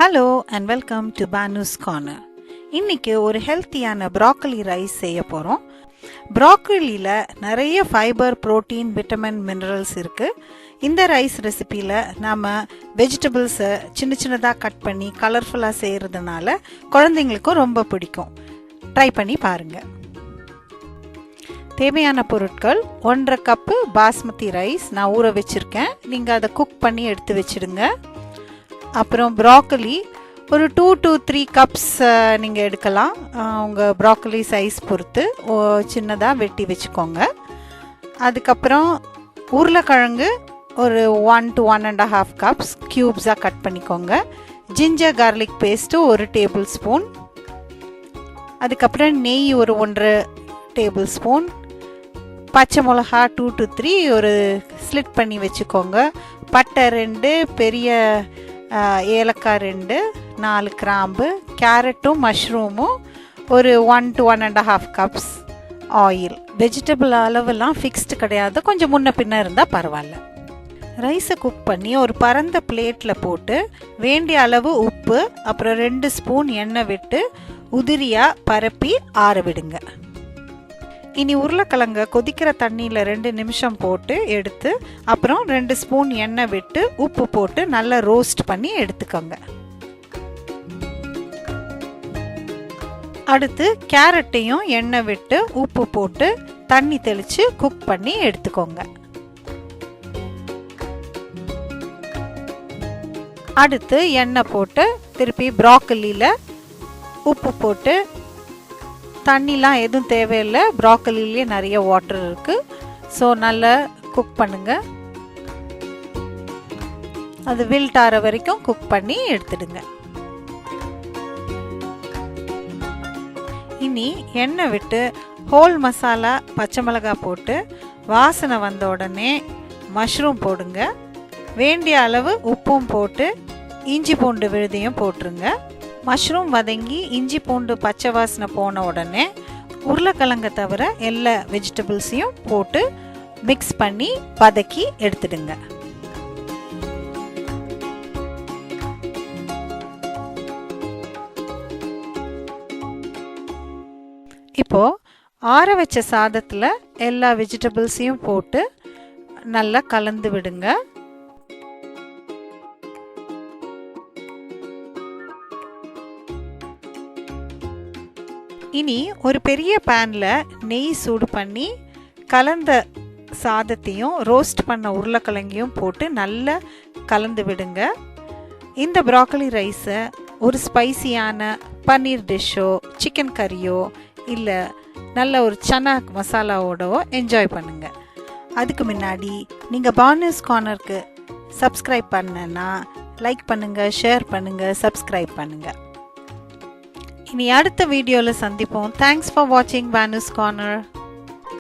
Hello and welcome to Banu's corner. இன்னைக்கு ஒரு ஹெல்த்தியான ப்ராக்கலி ரைஸ் செய்ய போகிறோம். ப்ராக்கலியில் நிறைய ஃபைபர், புரோட்டீன், விட்டமின், மினரல்ஸ் இருக்குது. இந்த ரைஸ் ரெசிப்பியில் நாம் வெஜிடபிள்ஸை சின்ன சின்னதாக கட் பண்ணி கலர்ஃபுல்லாக செய்கிறதுனால குழந்தைங்களுக்கும் ரொம்ப பிடிக்கும். ட்ரை பண்ணி பாருங்கள். தேவையான பொருட்கள்: 1.5 கப்பு பாஸ்மதி ரைஸ் நான் ஊற வச்சுருக்கேன். நீங்கள் அதை குக் பண்ணி எடுத்து வச்சுடுங்க. அப்புறம் ப்ராக்கலி ஒரு 2 to 3 கப்ஸ் நீங்கள் எடுக்கலாம். உங்கள் ப்ராக்கலி சைஸ் பொறுத்து சின்னதாக வெட்டி வச்சுக்கோங்க. அதுக்கப்புறம் உருளைக்கிழங்கு ஒரு 1 to 1.5 கப்ஸ் க்யூப்ஸாக கட் பண்ணிக்கோங்க. Ginger garlic paste 1 table spoon. அதுக்கப்புறம் நெய் ஒரு 1.5 டேபிள் ஸ்பூன். பச்சை மிளகா 2 to 3 ஒரு ஸ்லிட் பண்ணி வச்சுக்கோங்க. பட்டை 2, பெரிய ஏலக்காய் 2, 4 கிராம்பு, கேரட்டும் மஷ்ரூமும் ஒரு 1 to 1.5 கப்ஸ் ஆயில். வெஜிடபிள் அளவெல்லாம் ஃபிக்ஸ்டு கிடையாது, கொஞ்சம் முன்ன பின்ன இருந்தால் பரவாயில்ல. ரைஸை குக் பண்ணி ஒரு பரந்த பிளேட்டில் போட்டு வேண்டிய அளவு உப்பு, அப்புறம் 2 ஸ்பூன் எண்ணெய் விட்டு உதிரியாக பரப்பி ஆற விடுங்க. இனி உருளைக்கிழங்க கொதிக்கிற தண்ணியில் 2 நிமிஷம் போட்டு எடுத்து அப்புறம் 2 ஸ்பூன் எண்ணெய் விட்டு உப்பு போட்டு நல்லா ரோஸ்ட் பண்ணி எடுத்துக்கோங்க. அடுத்து கேரட்டையும் எண்ணெய் விட்டு உப்பு போட்டு தண்ணி தெளித்து குக் பண்ணி எடுத்துக்கோங்க. அடுத்து எண்ணெய் போட்டு திருப்பி ப்ராக்கலியில் உப்பு போட்டு, தண்ணிலாம் எதுவும் தேவையில்லை, ப்ராக்கலிலே நிறைய வாட்டர் இருக்குது. ஸோ நல்லா குக் பண்ணுங்கள். அது வில்ட் ஆற வரைக்கும் குக் பண்ணி எடுத்துடுங்க. இனி எண்ணெய் விட்டு ஹோல் மசாலா, பச்சை மிளகாய் போட்டு வாசனை வந்த உடனே மஷ்ரூம் போடுங்க. வேண்டிய அளவு உப்பும் போட்டு இஞ்சி பூண்டு விழுதையும் போட்டுருங்க. மஷ்ரூம் வதங்கி இஞ்சி பூண்டு பச்சை வாசனை போன உடனே உருளைக்கிழங்கை தவிர எல்லா வெஜிடபிள்ஸையும் போட்டு மிக்ஸ் பண்ணி வதக்கி எடுத்துடுங்க. இப்போ ஆற வச்ச சாதத்தில் எல்லா வெஜிடபிள்ஸையும் போட்டு நல்லா கலந்து விடுங்க. இனி ஒரு பெரிய பேனில் நெய் சூடு பண்ணி கலந்த சாதத்தையும் ரோஸ்ட் பண்ண உருளைக்கிழங்கையும் போட்டு நல்லா கலந்து விடுங்க. இந்த ப்ராக்கலி ரைஸை ஒரு ஸ்பைசியான பன்னீர் டிஷ்ஷோ, சிக்கன் கறியோ இல்லை நல்ல ஒரு சன்னா மசாலாவோடவோ என்ஜாய் பண்ணுங்கள். அதுக்கு முன்னாடி நீங்கள் பானுஸ் கார்னருக்கு சப்ஸ்கிரைப் பண்ணனா லைக் பண்ணுங்கள், ஷேர் பண்ணுங்கள், சப்ஸ்கிரைப் பண்ணுங்கள். இனி அடுத்த வீடியோவில் சந்திப்போம். தேங்க்ஸ் ஃபார் வாட்சிங் பானுஸ் கார்னர்.